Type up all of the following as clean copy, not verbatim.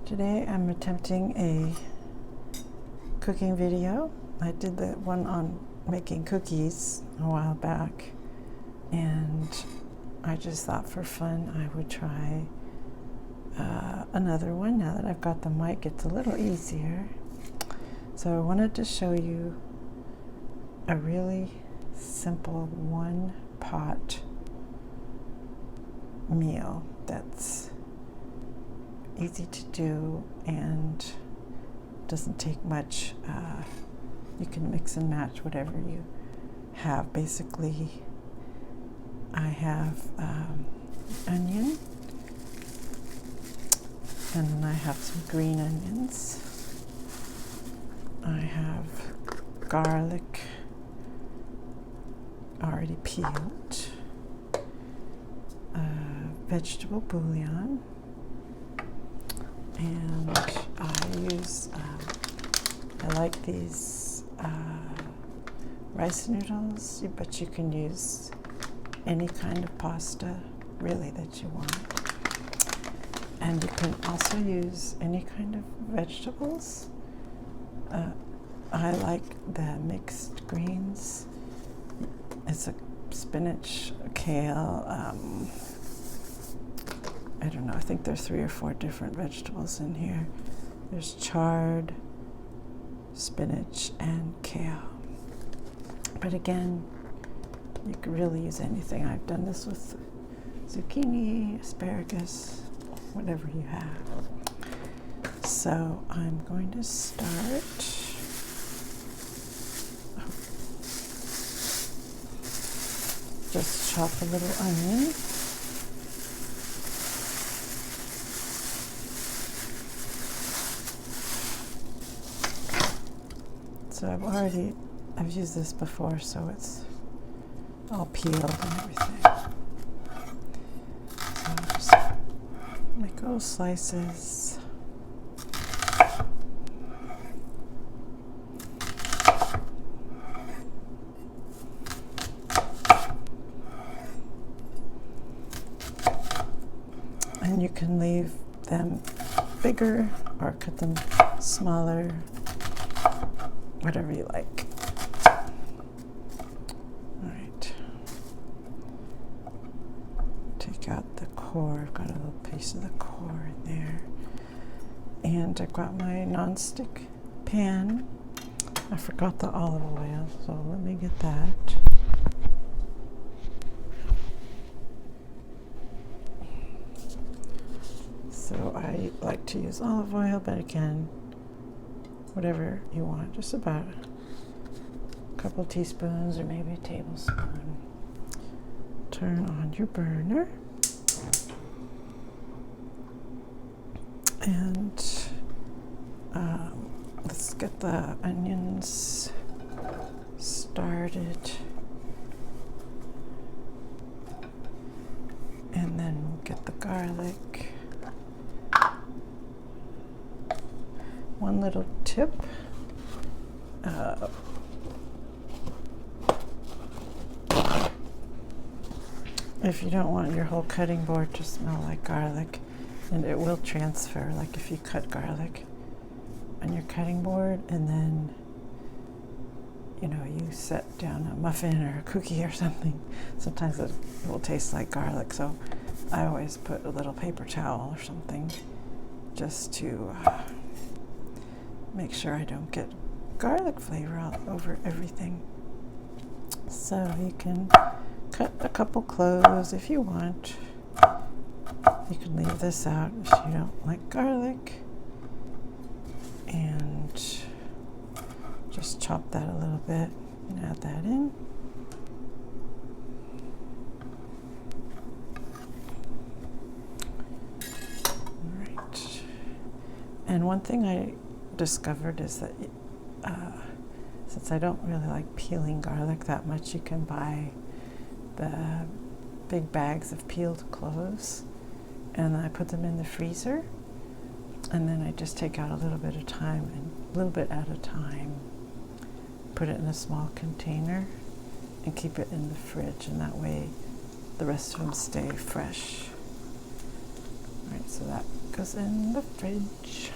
Today I'm attempting a cooking video. I did the one on making cookies a while back, and I just thought for fun I would try another one. Now that I've got the mic, it's a little easier. So I wanted to show you a really simple one pot meal that's easy to do and doesn't take much. You can mix and match whatever you have. Basically, I have onion, and then I have some green onions. I have garlic already peeled, vegetable bouillon, and I like these rice noodles, but you can use any kind of pasta really that you want. And you can also use any kind of vegetables. I like the mixed greens. It's a spinach, kale, I don't know, I think there's 3 or 4 different vegetables in here. There's chard, spinach, and kale. But again, you can really use anything. I've done this with zucchini, asparagus, whatever you have. So I'm going to start. Just chop a little onion. So I've used this before, so it's all peeled and everything. So I'll just make little slices. And you can leave them bigger or cut them smaller, whatever you like. All right. Take out the core. I've got a little piece of the core in there. And I've got my nonstick pan. I forgot the olive oil, so let me get that. So I like to use olive oil, but again, whatever you want, just about a couple teaspoons or maybe a tablespoon. Turn on your burner. And let's get the onions started. And then we'll get the garlic. One little tip. If you don't want your whole cutting board to smell like garlic, and it will transfer, like if you cut garlic on your cutting board and then you set down a muffin or a cookie or something, sometimes it will taste like garlic. So I always put a little paper towel or something just to make sure I don't get garlic flavor all over everything. So you can cut a couple cloves if you want. You can leave this out if you don't like garlic. And just chop that a little bit and add that in. All right. And one thing I discovered is that since I don't really like peeling garlic that much, you can buy the big bags of peeled cloves, and I put them in the freezer, and then I just take out a little bit of time and a little bit at a time, put it in a small container and keep it in the fridge, and that way the rest of them stay fresh. All right, so that goes in the fridge.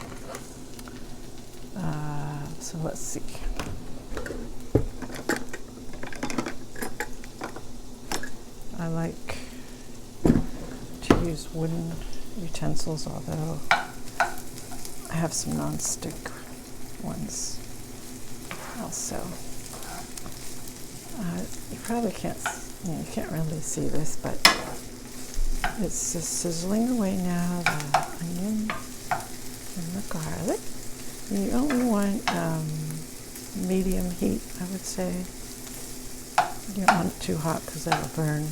So let's see. I like to use wooden utensils, although I have some non-stick ones also. You probably can't, you can't really see this, but it's just sizzling away now, the onion and the garlic. You only want medium heat, I would say. You don't want it too hot because it'll burn,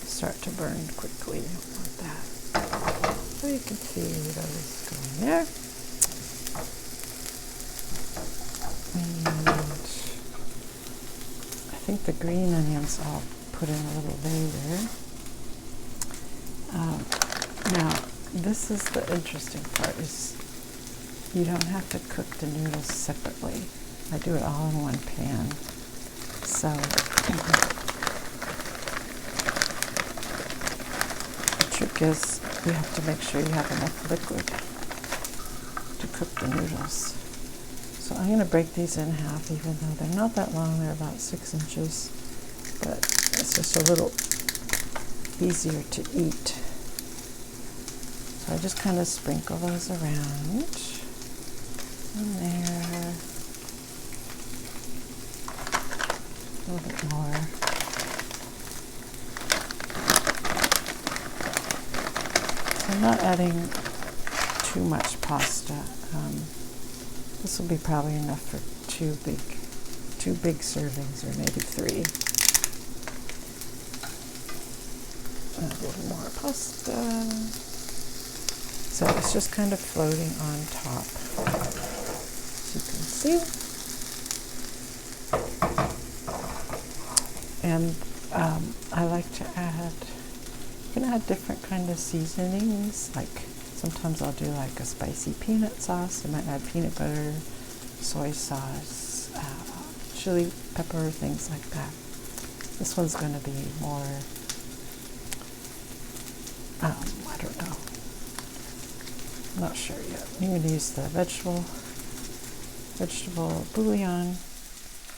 start to burn quickly. You don't want that. So you can see those going there. And I think the green onions I'll put in a little later. Now, this is the interesting part, is you don't have to cook the noodles separately. I do it all in one pan. So the trick is you have to make sure you have enough liquid to cook the noodles. So I'm going to break these in half, even though they're not that long. They're about 6 inches, but it's just a little easier to eat. So I just kind of sprinkle those around in there. A little bit more. I'm not adding too much pasta. This will be probably enough for two big servings, or maybe 3. A little more pasta. So it's just kind of floating on top, as you can see. And I like to add, you can add different kind of seasonings. Like sometimes I'll do like a spicy peanut sauce. I might add peanut butter, soy sauce, chili pepper, things like that. This one's going to be more, I don't know. I'm not sure yet. I'm going to use the vegetable bouillon,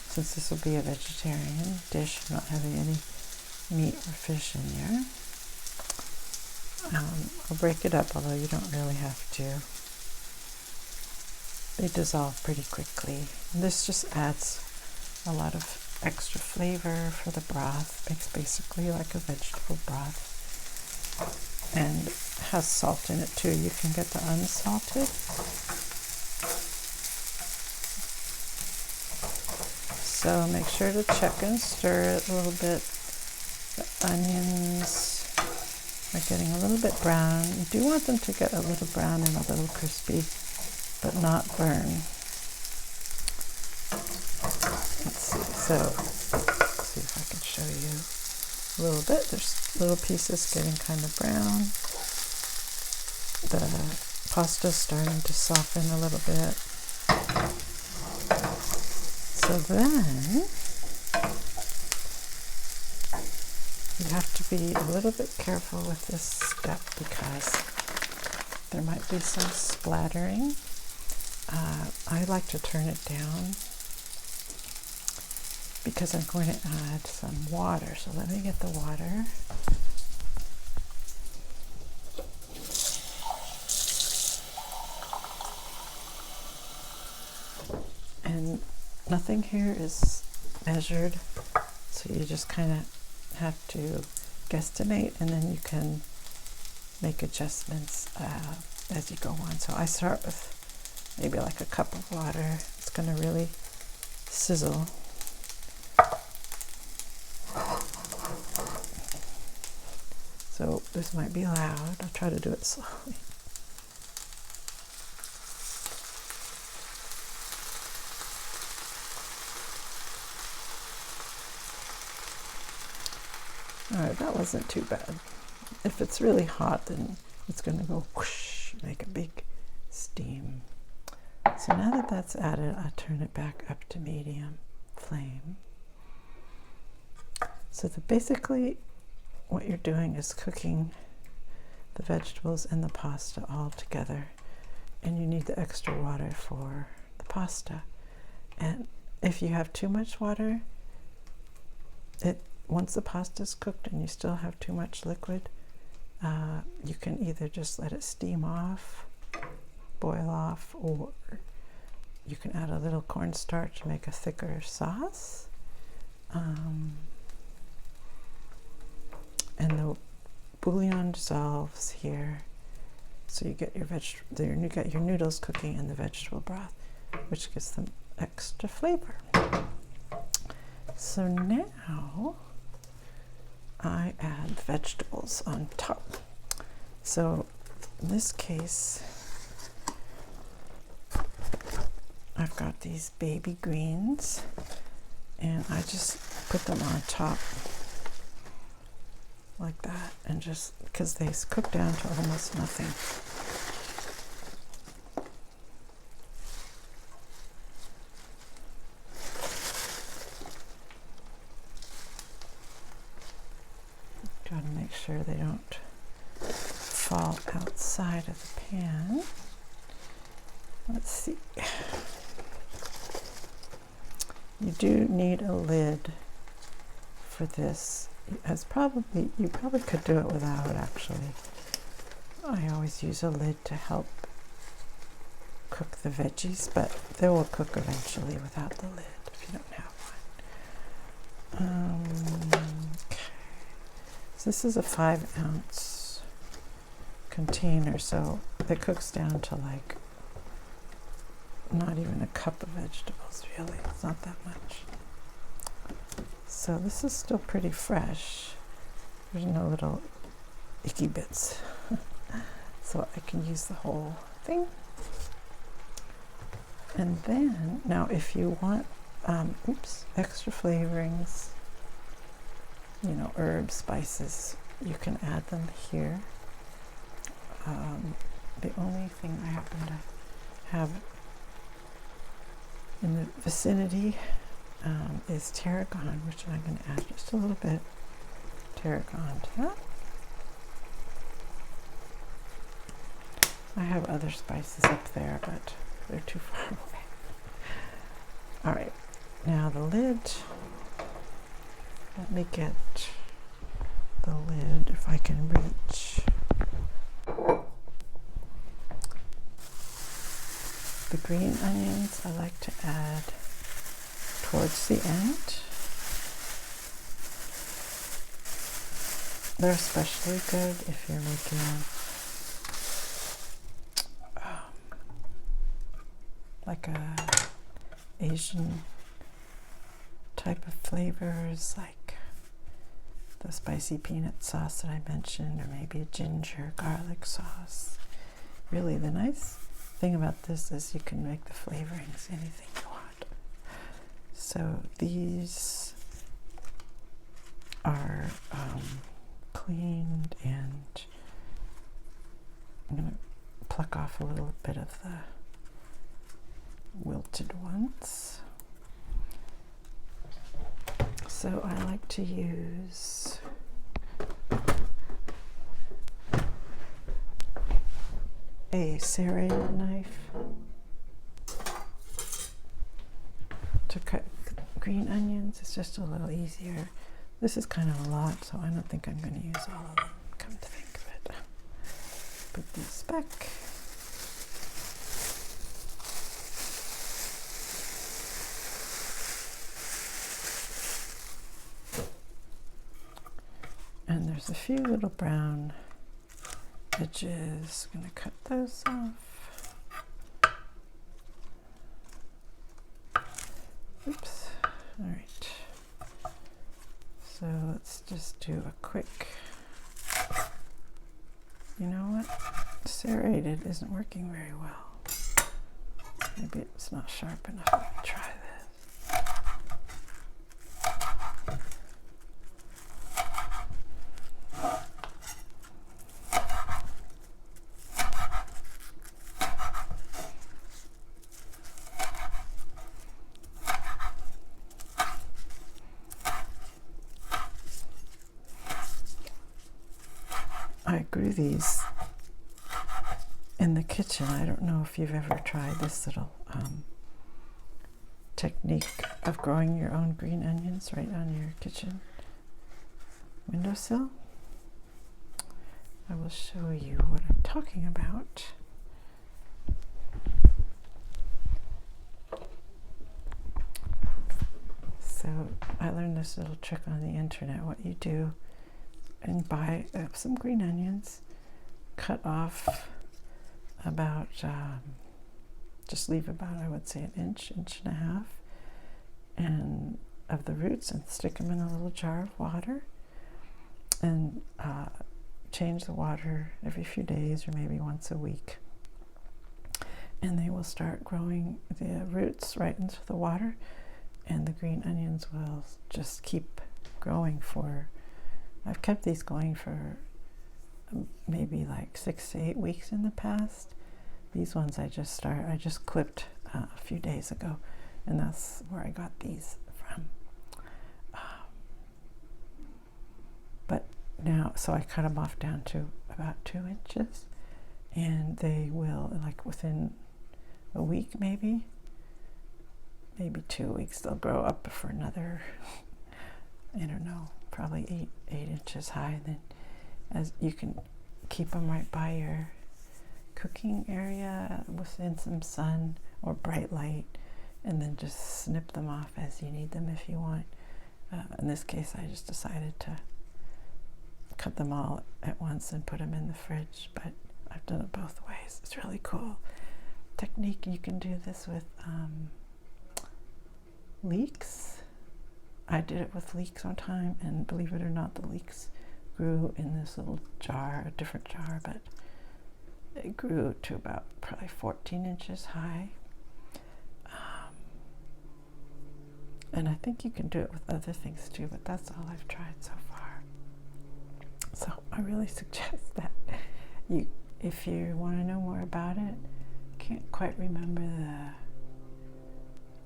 since this will be a vegetarian dish. I'm not having any meat or fish in there. I'll break it up, although you don't really have to. They dissolve pretty quickly. And this just adds a lot of extra flavor for the broth. Makes basically like a vegetable broth. And has salt in it too. You can get the unsalted. So make sure to check and stir it a little bit. The onions are getting a little bit brown. You do want them to get a little brown and a little crispy, but not burn. Let's see. So let's see if I can show you a little bit. There's little pieces getting kind of brown. The pasta's starting to soften a little bit. So then you have to be a little bit careful with this step, because there might be some splattering. I like to turn it down because I'm going to add some water. So let me get the water. And nothing here is measured, so you just kind of have to guesstimate, and then you can make adjustments as you go on. So I start with maybe like a cup of water. It's going to really sizzle. So this might be loud. I'll try to do it slowly. Alright, that wasn't too bad. If it's really hot, then it's going to go whoosh, make a big steam. So now that that's added, I turn it back up to medium flame. So basically what you're doing is cooking the vegetables and the pasta all together, and you need the extra water for the pasta. And if you have too much water, once the pasta is cooked and you still have too much liquid, you can either just let it steam off, boil off, or you can add a little cornstarch to make a thicker sauce. And the bouillon dissolves here, so you get your noodles cooking in the vegetable broth, which gives them extra flavor. So now I add vegetables on top. So in this case, I've got these baby greens, and I just put them on top like that, and just because they cook down to almost nothing. Got to make sure they don't fall outside of the pan. Let's see. You do need a lid for this. You probably could do it without it, actually. I always use a lid to help cook the veggies, but they will cook eventually without the lid if you don't have one. Okay. So this is a 5-ounce container, so it cooks down to like not even a cup of vegetables, really. It's not that much. So this is still pretty fresh. There's no little icky bits. So I can use the whole thing. And then, now if you want extra flavorings, herbs, spices, you can add them here. The only thing I happen to have in the vicinity is tarragon, which I'm going to add just a little bit tarragon to that. I have other spices up there, but they're too far away. All right, now the lid. Let me get the lid if I can reach. The green onions I like to add towards the end. They're especially good if you're making like a Asian type of flavors, like the spicy peanut sauce that I mentioned, or maybe a ginger garlic sauce. Really, the nice thing about this is you can make the flavorings anything you want. So these are cleaned, and I'm going to pluck off a little bit of the wilted ones. So I like to use a serrated knife to cut green onions. It's just a little easier. This is kind of a lot, so I don't think I'm going to use all of them, come to think of it. Put these back. And there's a few little brown edges. I'm going to cut those off. Oops. All right. So let's just do a quick, you know what? Serrated isn't working very well. Maybe it's not sharp enough. Let me try this. I grew these in the kitchen. I don't know if you've ever tried this little technique of growing your own green onions right on your kitchen windowsill. I will show you what I'm talking about. So I learned this little trick on the internet. What you do, and buy some green onions, cut off about, just leave about, I would say, an inch and a half, and of the roots, and stick them in a little jar of water, and change the water every few days or maybe once a week. And they will start growing the roots right into the water, and the green onions will just keep growing for, I've kept these going for maybe like 6 to 8 weeks in the past. These ones I just clipped a few days ago, and that's where I got these from. But now, so I cut them off down to about 2 inches, and they will, like within a week maybe 2 weeks, they'll grow up for another, I don't know, probably 8 inches high. And then as you can keep them right by your cooking area within some sun or bright light, and then just snip them off as you need them if you want. In this case, I just decided to cut them all at once and put them in the fridge, but I've done it both ways. It's really cool technique. You can do this with leeks. I did it with leeks one time, and believe it or not, the leeks grew in this little jar, a different jar, but it grew to about probably 14 inches high. And I think you can do it with other things too, but that's all I've tried so far. So I really suggest that you, if you want to know more about it, can't quite remember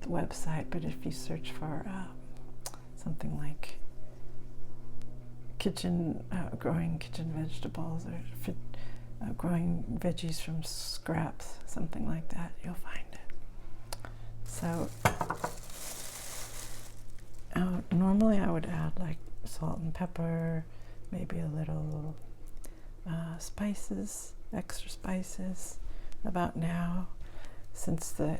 the website, but if you search for something like growing kitchen vegetables, or growing veggies from scraps, something like that, you'll find it. So normally I would add like salt and pepper, maybe a little spices, extra spices. About now, since the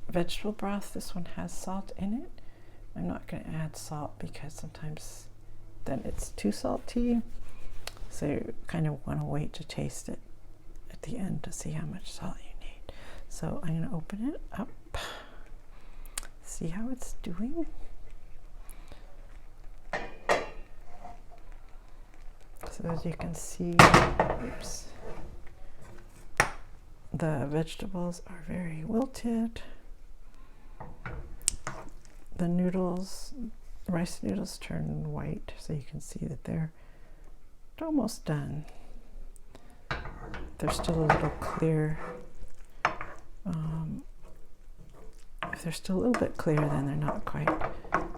vegetable broth, this one has salt in it, I'm not going to add salt because sometimes then it's too salty. So you kind of want to wait to taste it at the end to see how much salt you need. So I'm going to open it up, see how it's doing. So as you can see, the vegetables are very wilted. The noodles, rice noodles, turn white, so you can see that they're almost done. They're still a little clear. If they're still a little bit clear, then they're not quite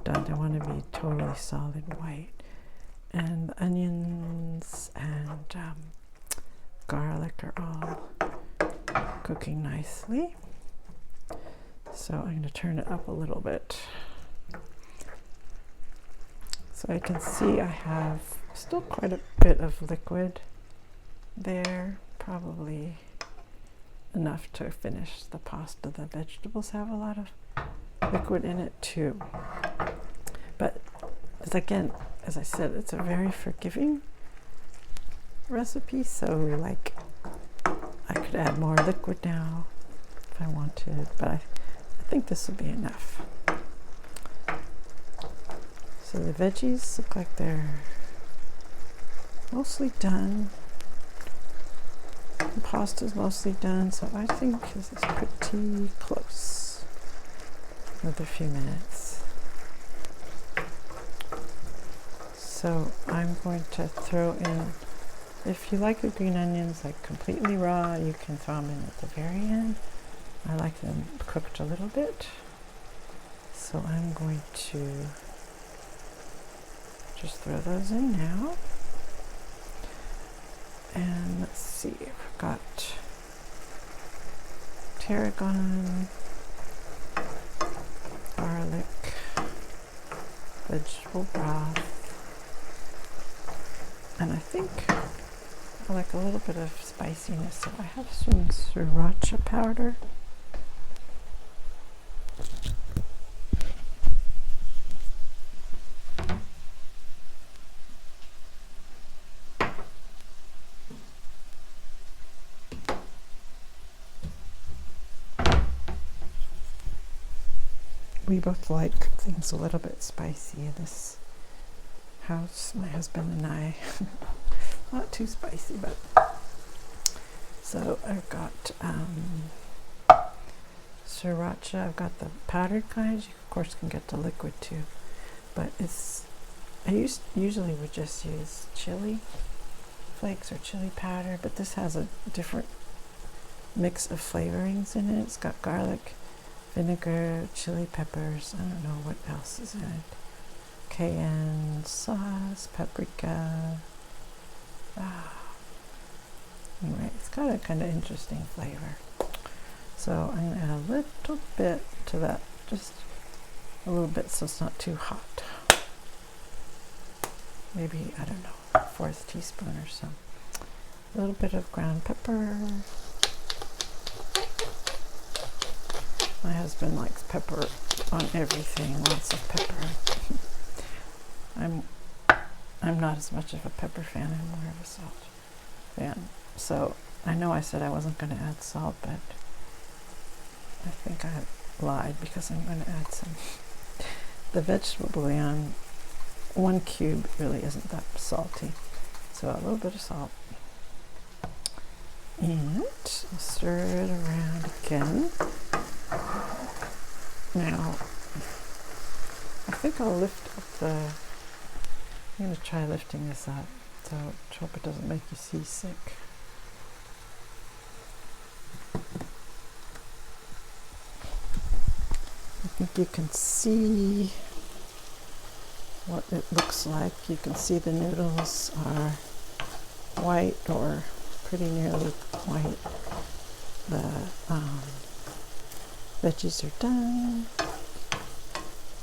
done. They want to be totally solid white. And the onions and garlic are all cooking nicely. So I'm going to turn it up a little bit. So I can see I have still quite a bit of liquid there, probably enough to finish the pasta. The vegetables have a lot of liquid in it too. But as I said, it's a very forgiving recipe, so like I could add more liquid now if I wanted, but I think this will be enough. So the veggies look like they're mostly done. The pasta's mostly done, so I think this is pretty close. Another few minutes. So I'm going to throw in, if you like the green onions like completely raw, you can throw them in at the very end. I like them cooked a little bit. So I'm going to just throw those in now. And let's see, I've got tarragon, garlic, vegetable broth, and I think I like a little bit of spiciness, so I have some sriracha powder. We both like things a little bit spicy in this house, my husband and I. Not too spicy, but so I've got sriracha. I've got the powdered kind. You of course can get the liquid too, but I usually would just use chili flakes or chili powder, but this has a different mix of flavorings in it. It's got garlic, vinegar, chili peppers, I don't know what else is in it, cayenne sauce, paprika. Anyway, it's got a kind of interesting flavor. So I'm going to add a little bit to that, just a little bit so it's not too hot. Maybe, I don't know, a 1/4 teaspoon or so. A little bit of ground pepper. My husband likes pepper on everything, lots of pepper. I'm not as much of a pepper fan, I'm more of a salt fan. So I know I said I wasn't going to add salt, but I think I lied because I'm going to add some. The vegetable bouillon, 1 cube really isn't that salty. So a little bit of salt. And I'll stir it around again. Now, I think I'll lift up I'm going to try lifting this up, so I hope it doesn't make you seasick. I think you can see what it looks like. You can see the noodles are white or pretty nearly white. The veggies are done.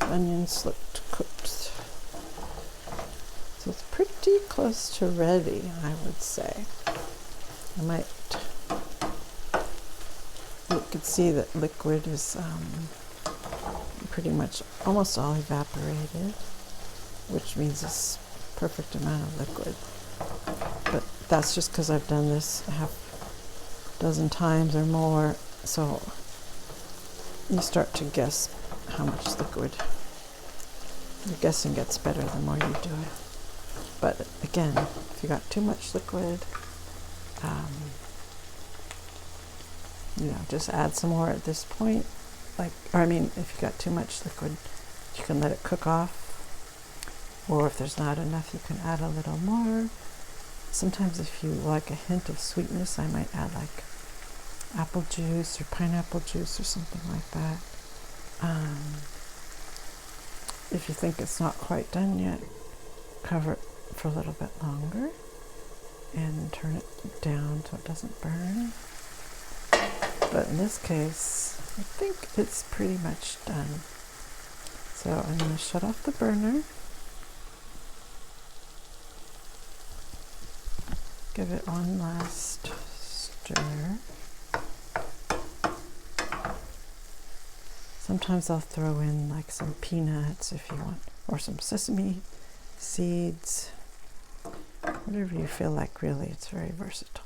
Onions looked cooked. So it's pretty close to ready, I would say. I might, you can see that liquid is pretty much almost all evaporated, which means it's perfect amount of liquid. But that's just because I've done this a half-dozen times or more, so you start to guess how much liquid. Your guessing gets better the more you do it. But again, if you got too much liquid, just add some more at this point. If you got too much liquid, you can let it cook off. Or if there's not enough, you can add a little more. Sometimes if you like a hint of sweetness, I might add like apple juice or pineapple juice or something like that. If you think it's not quite done yet, cover it for a little bit longer and turn it down so it doesn't burn. But in this case, I think it's pretty much done. So I'm going to shut off the burner. Give it one last stir. Sometimes I'll throw in like some peanuts if you want, or some sesame seeds, whatever you feel like, really. It's very versatile.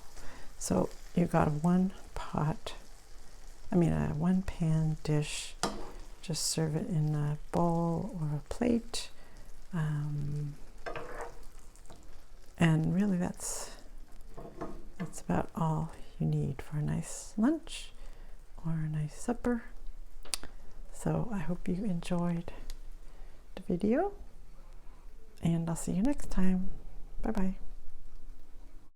So you've got one pan dish. Just serve it in a bowl or a plate. And really that's about all you need for a nice lunch or a nice supper. So I hope you enjoyed the video, and I'll see you next time. Bye bye.